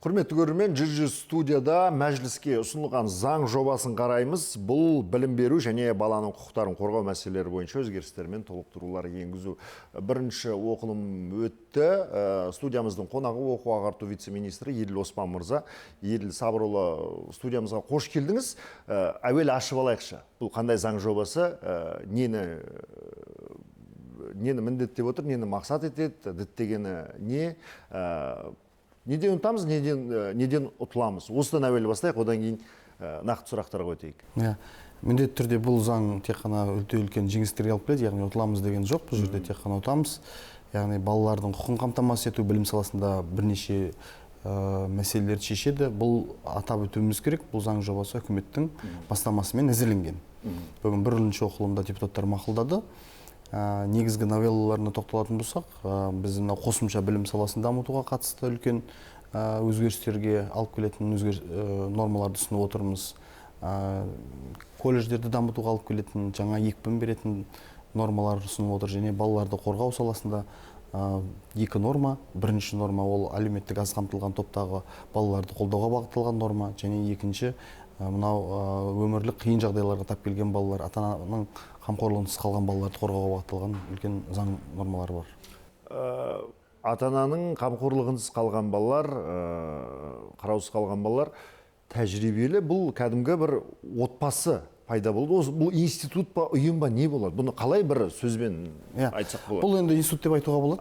Құрметті көрермен, Жүз студияда мәжіліске ұсынылған заң жобасын қараймыз. Бұл білім беру және баланың құқықтарын қорғау мәселелері бойынша өзгерістер мен толықтырулар енгізу. Бірінші оқылым өтті. Студиямыздың қонағы оқу ағарту вице-министрі Еділ Оспан мырза. Еділ Сабырұлы, студиямызға қош келдіңіз. Әуелі ашып алайықшы. Бұл қандай заң жобасы, нені міндеттеп отыр, нені мақсат етеді, діттегені не? Неден ұтамыз, неден ұтыламыз? Осыдан әуелі бастайық, одан кейін нақты сұрақтарға өтейік. Міндетті түрде бұл заң тек қана өте үлкен жеңістерге алып келеді, яғни ұтыламыз деген жоқ, бұл жерде тек қана ұтамыз. Яғни балалардың құқығын қамтамасыз ету білім саласында бірнеше мәселелерді шешеді. Бұл атап өтуіміз керек, бұл заң жобасы үкіметтің бастамасымен әзірленген. Бүгін бірінші оқылымда депутаттар мақұлдады. Негізгі новеллаларына тоқталатын болсақ, біз қосымша білім саласын дамытуға қатысты үлкен өзгерістерге алып келетін нормаларды ұсынып отырмыз. Колледждерді дамытуға алып келетін, жаңа екпін беретін нормалар ұсынып отыр. Және балаларды қорғау саласында екі норма. Бірінші норма ол әлеуметтік аз қамтылған топтағы балаларды қолдауға бағытталған норма. Және екінші мынау өмірлік қиын жағдайларға тап келген балалар, ата-ананың қамқорлығынсыз қалған балаларды қорғауға бағытталған үлкен заң нормалары бар. Ата-ананың қамқорлығынсыз қалған балалар, қараусыз қалған балалар тәжірибелі, бұл кәдімгі бір отбасы пайда болды. Бұл институт па, ұйым ба, не болады? Бұны қалай бір сөзбен айтсақ болады? Бұл енді институт деп айтуға болады.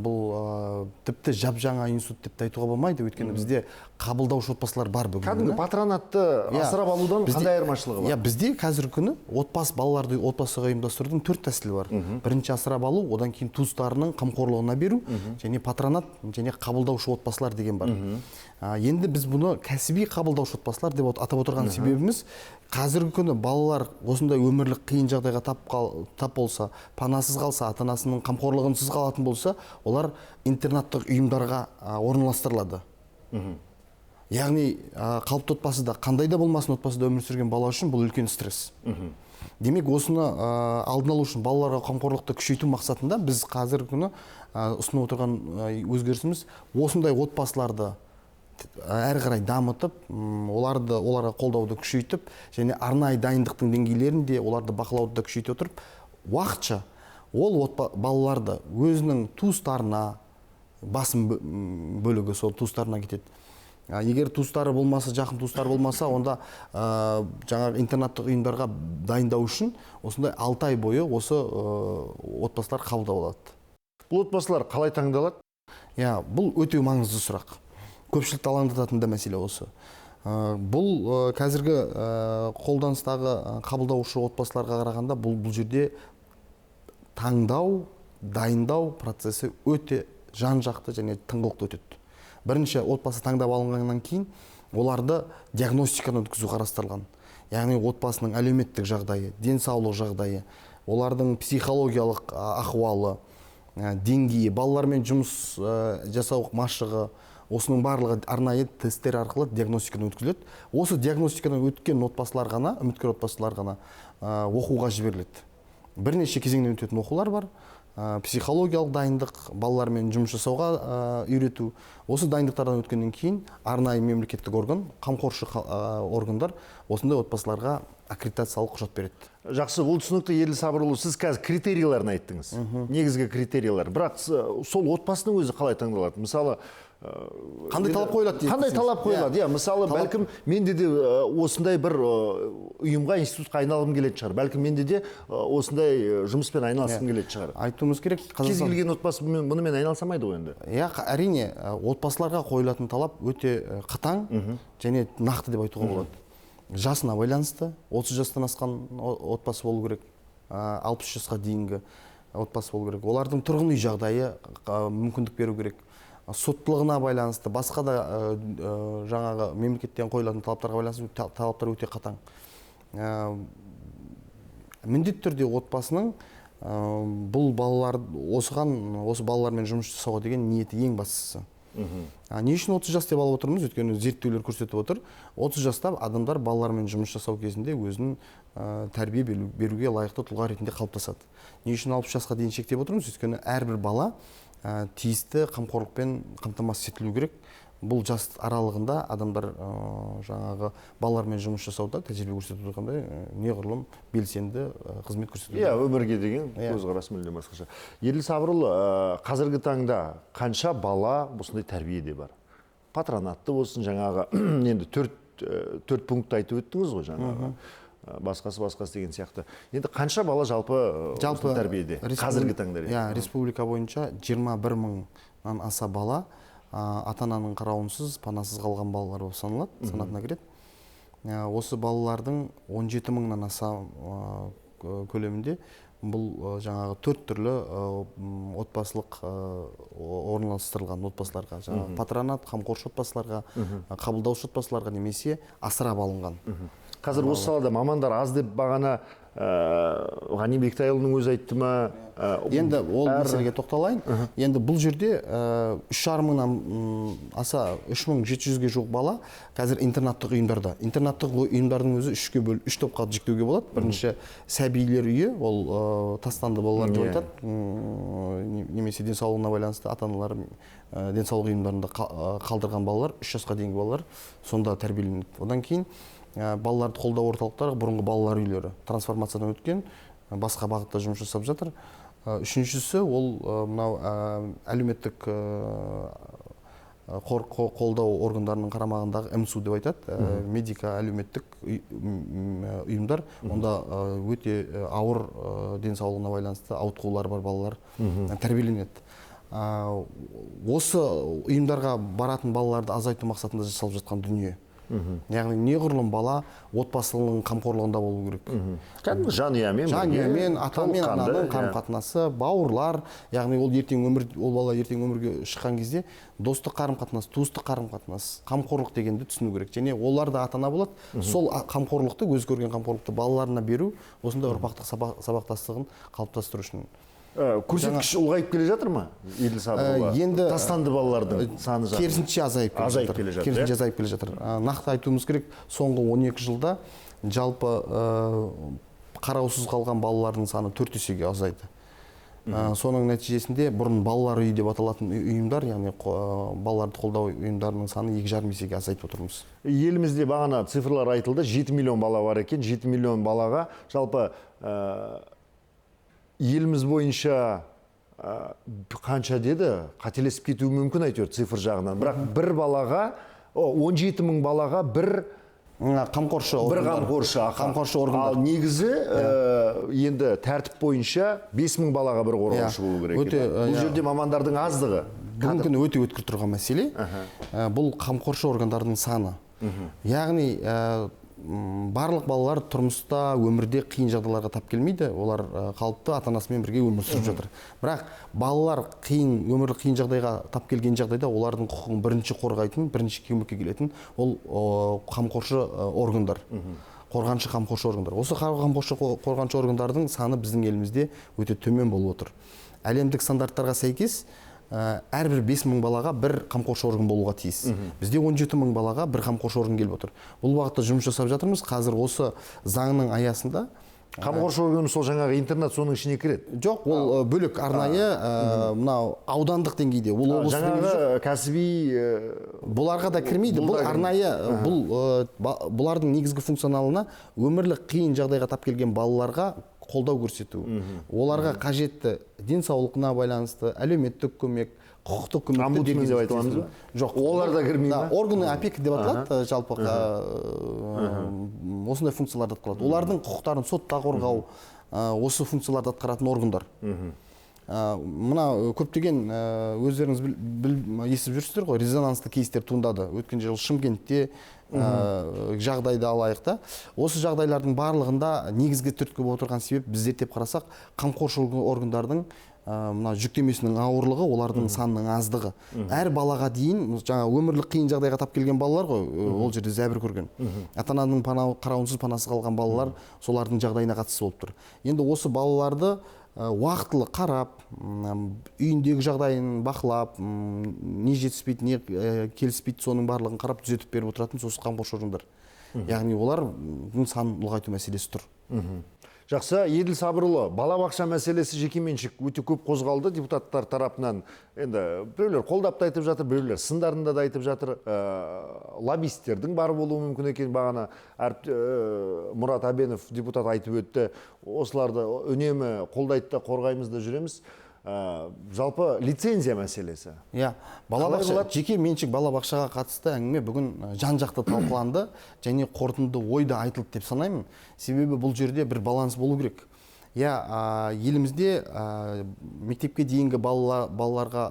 Бұл тіпті жап-жаңа институт деп айтуға болмайды. Өйткені бізде қабылдаушы отбасылар бар бүгін. Кәдімгі патронатты асырап алудан қандай айырмашылығы бар? Бізде қазіргі күні балаларды отбасыға ұйымдастырудың 4 тәсілі бар. Бірінші асырап алу, одан кейін туыстарының қамқорлығына беру, және патронат, және қабылдаушы отбасылар деген бар. Енді біз бұны кәсіби қабылдаушы отбасылар деп атап отырған себебіміз, қазіргі күні балалар осындай өмірлік қиын жағдайға тап болса, панасыз қалса, ата-анасының қамқорлығынсыз қалатын болса, олар интернаттық ұйымдарға орналастырылады. Яғни қалыпты отбасыда, қандай да болмасын отбасыда өмір сүрген бала үшін бұл үлкен стресс. Демек, осыны алдын алу үшін балаларға қамқорлықты күшейту мақсатында біз қазіргі күні ұсынып отырған өзгерісіміз осындай отбасыларды әрі қарай дамытып, оларға қолдауды күшейтіп, және арнайы дайындықтың деңгейлерін де оларды бақылауды күшейте отырып, уақытша ол балаларды өзінің туыстарына, басым бөлігі сол туыстарына кетеді. Егер туыстары болмаса, жақын туыстары болмаса, онда жаңағы интернаттық ұйымдарға дайындау үшін осындай 6 ай бойы осы отбасылар қабылдалады. Бұл отбасылар қалай таңдалады? Бұл өте маңызды сұрақ. Көпшілікті алаңдататын да мәселе осы. Бұл қазіргі қолданыстағы қабылдаушы отбасыларға қарағанда бұл жерде таңдау, дайындау процесі өте жан-жақты және тыңғылықты өтеді. Бірінші отбасы таңдап алынғаннан кейін оларды диагностиканы өткізу қарастырылған. Яғни отбасының әлеуметтік жағдайы, денсаулық жағдайы, олардың психологиялық ахуалы, деңгейі, балалармен жұмыс жасау машығы, осының барлығы арнайы тесттер арқылы диагностиканы өткізіледі. Осы диагностиканы өткен отбасылар ғана, үміткер отбасылар ғана оқуға жіберіледі. Бірнеше кезеңнен өтетін оқулар бар. Психологиялық дайындық, балалармен жұмыс жасауға үйрету. Осы дайындықтардан өткеннен кейін арнайы мемлекеттік орган, қамқоршы органдар осындай отбасыларға аккредитациялық құжат береді. Жақсы, бұл түсінікті. Еділ Сабырұлы, сіз қазір критерияларын айттыңыз. Негізгі критериялар. Бірақ сол отбасының өзі қалай таңдалады? Мысалы, қандай талап қойылады? Қандай талап қойылады? Мысалы, бәлкім менде де осындай бір ұйымға, институтқа айналғым келетін шығар. Бәлкім менде де осындай жұмыспен айналысқым келетін шығар. Айтуымыз керек. Кез келген отбасы бұнымен айналысамайды ғой енді. Әрине, отбасыларға қойылатын талап өте қатаң және нақты деп айтуға болады. Жасына байланысты, 30 жастан асқан отбасы болу керек, 60 жасқа дейінгі отбасы болу керек. Олардың тұрғын үй жағдайы мүмкіндік беру керек. Соттылығына байланысты, басқа да жаңағы мемлекеттен қойылатын талаптарға байланысты талаптар өте қатаң. Міндетті түрде отбасының бұл балалар, осы балалармен жұмыс жасауға деген ниеті ең бастысы. Не үшін 30 жас деп алып отырмыз? Өйткені зерттеулер көрсетіп отыр. 30 жаста адамдар балалармен жұмыс жасау кезінде өзін тәрбие беруге лайықты тұлға ретінде қалыптасады. Не үшін 60 жасқа дейін шектеп отырмыз? Өйткені әрбір бала тиісті қамқорлықпен қамтамасыз етілу керек. Бұл жас аралығында адамдар жаңағы балалармен жұмыс жасауда тәжірибе көрсетіп отырғандай неғұрлым белсенді қызмет көрсетуде. Иә, өмірге деген көзқарас мүлдем басқаша. Еділ Сабырұлы, қазіргі таңда қанша бала осындай тәрбиеде бар? Патронатты болсын, жаңағы енді төрт пункт айтып өттіңіз ғой жаңағы. Басқасы деген сияқты. Енді қанша бала жалпы тәрбиеде қазіргі таңда? Иә, республика бойынша 21 мыңнан аса бала ата-ананың қарауынсыз, панасыз қалған балалар болып санатына кіреді. Осы балалардың 17 мыңнан аса көлемінде бұл жаңағы 4 түрлі отбасылық орналастырылған отбасыларға, жаңағы патронат, қамқоршы отбасыларға, қабылдаушы отбасыларға немесе асырап алынған. Қазір осы салада мамандар аз деп бағана Ғани Бектайұлының өзі айтты ма? Енді ол мәселеге тоқталайын. Енді бұл жерде 3,5 мыңнан аса 3700-ге жуық бала қазір интернаттық ұйымдарда. Интернаттық ұйымдардың өзі 3 топқа жіктеуге болады. Бірінші сәбилер үйі, ол тастанды балалар деп айтады. Немесе денсаулығына байланысты ата-аналар денсаулық ұйымдарында қалдырған балалар, 3 жасқа дейінгі балалар сонда тәрбиеленеді. Одан кейін балаларды қолдау орталықтары бұрынғы балалар үйлері трансформациядан өткен, басқа бағытта жұмыс жасап жатыр. Үшіншісі ол мынау әлеуметтік қолдау органдарының қарамағындағы МСУ деп айтады, медика әлеуметтік ұйымдар. Онда өте ауыр денсаулығына байланысты ауытқулары бар балалар тәрбиеленеді. Осы ұйымдарға баратын балаларды азайту мақсатында жасалып жатқан дүние. Яғни неғұрлым бала отбасының қамқорлығында болу керек. Кәдімгі жанұямен, атамен ананың қарым-қатынасы, бауырлар, яғни ол бала ертең өмірге шыққан кезде достық қарым-қатынас, туыстық қарым-қатынас, қамқорлық дегенді түсіну керек. Және олар да ата-ана болады. Сол қамқорлықты, өз көрген қамқорлықты балаларына беру, осындай ұрпақтық сабақтастығын қалыптастыру үшін. Көрсеткіш ұлғайып келе жатыр ма? Еділ Сабырұлы, тастанды балалардың саны жатыр. Керісінше азайып келе жатыр. Нақты айтуымыз керек, соңғы 12 жылда жалпы қараусыз қалған балалардың саны 4 есеге азайды. Соның нәтижесінде бұрын балалар үйі деп аталатын ұйымдар, яғни балаларды қолдау ұйымдарының саны 2,5 есеге азайтып отырмыз. Елімізде бағана цифрлар айтылды, 7 миллион бала бар екен. 7 миллион балаға жалпы еліміз бойынша қанша деді, қателесіп кетуі мүмкін әйтеуір цифр жағынан. Бірақ бір балаға, 17 мың балаға бір қамқоршы органдар. Ал негізі енді тәртіп бойынша 5 мың балаға бір қорғаушы болу керек. Бұл жерде мамандардың аздығы. Бүгінгі күні өте өткір тұрған мәселе. Бұл қамқоршы органдардың саны. Яғни барлық балалар тұрмыста, өмірде қиын жағдайларға тап келмейді. Олар қалыпты ата-анасымен бірге өмір сүріп жатыр. Бірақ балалар өмірлі қиын жағдайға тап келген жағдайда олардың құқығын бірінші қорғайтын, бірінші көмекке келетін ол қамқоршы органдар. Қорғаншы қамқоршы органдар. Осы қорғаншы органдардың саны біздің елімізде өте төмен болып отыр. Әлемдік стандарттарға сәйкес әрбір 5 мың балаға бір қамқоршы орган болуға тиіс. Бізде 17 мың балаға бір қамқоршы орган келіп отыр. Бұл бағытта жұмыс жасап жатырмыз. Қазір осы заңның аясында қамқоршы органы сол жаңағы интернат соның ішіне кіреді? Жоқ, ол бөлек арнайы мынау аудандық деңгейде. Жаңағы кәсіби бұларға да кірмейді. Бұл арнайы бұлардың негізгі функционалына өмірлік қиын жағдайға тап келген балаларға қолдау көрсету. Оларға қажетті денсаулығына байланысты әлеуметтік көмек, құқықтық көмек. Омбудсмен деп айтыламыз ба? Жоқ, олар да кірмейді ме? Органы опека деп аталады, жалпы осындай функцияларды атқарады. Олардың құқықтарын сотта қорғау, осы функцияларды атқаратын органдар. Мына көптеген өздеріңіз естіп жүрсіздер ғой, резонансты кейстер туындады. Өткен жылы Шымкентте жағдайды алайық та. Осы жағдайлардың барлығында негізгі түрткі болып отырған себеп біз зерттеп қарасақ, қамқоршы органдардың жүктемесінің ауырлығы, олардың санының аздығы. Әр балаға дейін, жаңа өмірлік қиын жағдайға тап келген балалар ғой, ол жерде зәбір көрген. Ата-ананың қарауынсыз панасыз қалған балалар солардың жағдайына қатысты болып тұр. Енді осы балаларды уақытылы қарап, үйіндегі жағдайын бақылап, не жетіспейді, не келіспейді, соның барлығын қарап түзетіп беріп отыратын сосын қамқоршы органдар. Яғни олардың санын ұлғайту мәселесі тұр. Жақсы, Еділ Сабырұлы, балабақша мәселесі жекеменшік өте көп қозғалды депутаттар тарапынан. Енді біреулер қолдап та айтып жатыр, біреулер сындарында да айтып жатыр. Лоббисттердің бар болуы мүмкін екен, бағана Мұрат Әбенов депутат айтып өтті. Осыларды үнемі қолдайды да қорғаймыз да жүреміз. Жалпы лицензия мәселесі. Балабақша, жеке меншік балабақшаға қатысты әңгіме бүгін жан-жақты талқыланды және қорытынды ойда айтылды деп санаймын. Себебі бұл жерде бір баланс болу керек. Елімізде мектепке дейінгі балаларға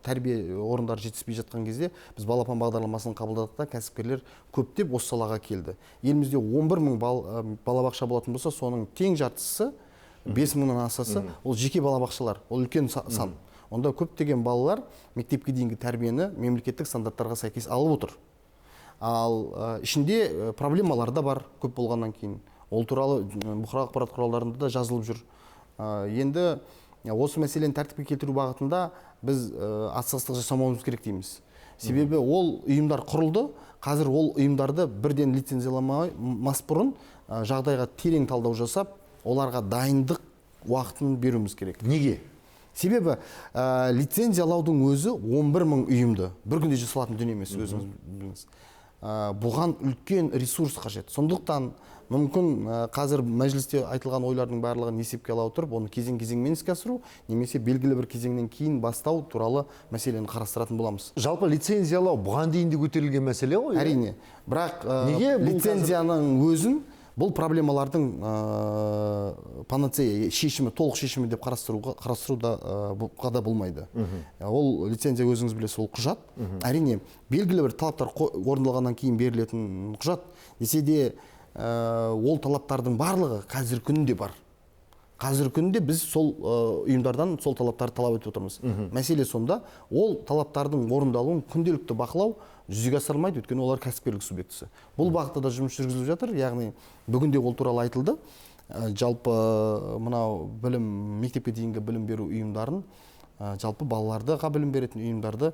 тәрбие орындары жетіспей жатқан кезде біз балапан бағдарламасын қабылдадық та кәсіпкерлер көптеп осы салаға келді. Елімізде 11 мың балабақша болатын болса, соның тең жартысы 5 мыңнан асасы ол жеке балабақшалар, ол үлкен сан. Онда көптеген балалар мектепке дейінгі тәрбиені мемлекеттік стандарттарға сәйкес алып отыр. Ал ішінде проблемалар да бар көп болғаннан кейін. Ол туралы бұқаралық ақпарат құралдарында да жазылып жүр. Енді осы мәселені тәртіпке келтіру бағытында біз атсалыстық жасамауымыз керек дейміз. Себебі ол ұйымдар құрылды, қазір ол ұйымдарды бірден лицензияламас бұрын жағдайға терең талдау жасап, оларға дайындық уақытын беруіміз керек. Неге? Себебі лицензиялаудың өзі 11 мың ұйымды бір күнде жасалатын дүние емес, өзіңіз біліңіз. Бұған үлкен ресурс қажет. Сондықтан мүмкін қазір мәжілісте айтылған ойлардың барлығын есепке ала отырып, оны кезең-кезеңмен іске асыру, немесе белгілі бір кезеңнен кейін бастау туралы мәселені қарастыратын боламыз. Жалпы лицензиялау бұған дейін де көтерілген мәселе ғой? Әрине. Бірақ лицензияның өзін бұл проблемалардың панацея шешімі, толық шешімі деп қарастыруда болмайды. Ол лицензия, өзіңіз білесіз, ол құжат. Әрине, белгілі бір талаптар орындалғаннан кейін берілетін құжат. Десе де ол талаптардың барлығы қазір күнінде бар. Қазір күнінде біз сол ұйымдардан сол талаптарды талап етіп отырмыз. Мәселе сонда, ол талаптардың орындалуын күнделікті бақылау жүзеге асырылмайды, өйткені олар кәсіпкерлік субъектісі. Бұл бағытта да жұмыс жүргізіліп жатыр, яғни бүгінде ол туралы айтылды. Жалпы мынау мектепке дейінгі білім беру ұйымдарын, жалпы балаларға білім беретін ұйымдарды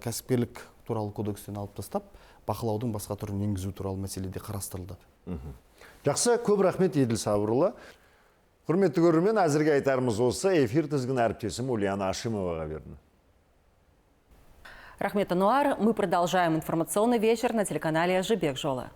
кәсіпкерлік туралы кодекстен алып тастап, бақылаудың басқа түрін енгізу туралы мәселеде қарастырылды. Жақсы, көп рахмет Еділ Сабырұлы. Құрметті көрермен, әзірге айтарымыз осы. Эфир тізгін әріптесім Ульяна Ашимоваға бердім. Рахмет, Ануар. Мы продолжаем информационный вечер на телеканале «Жибек Жолы».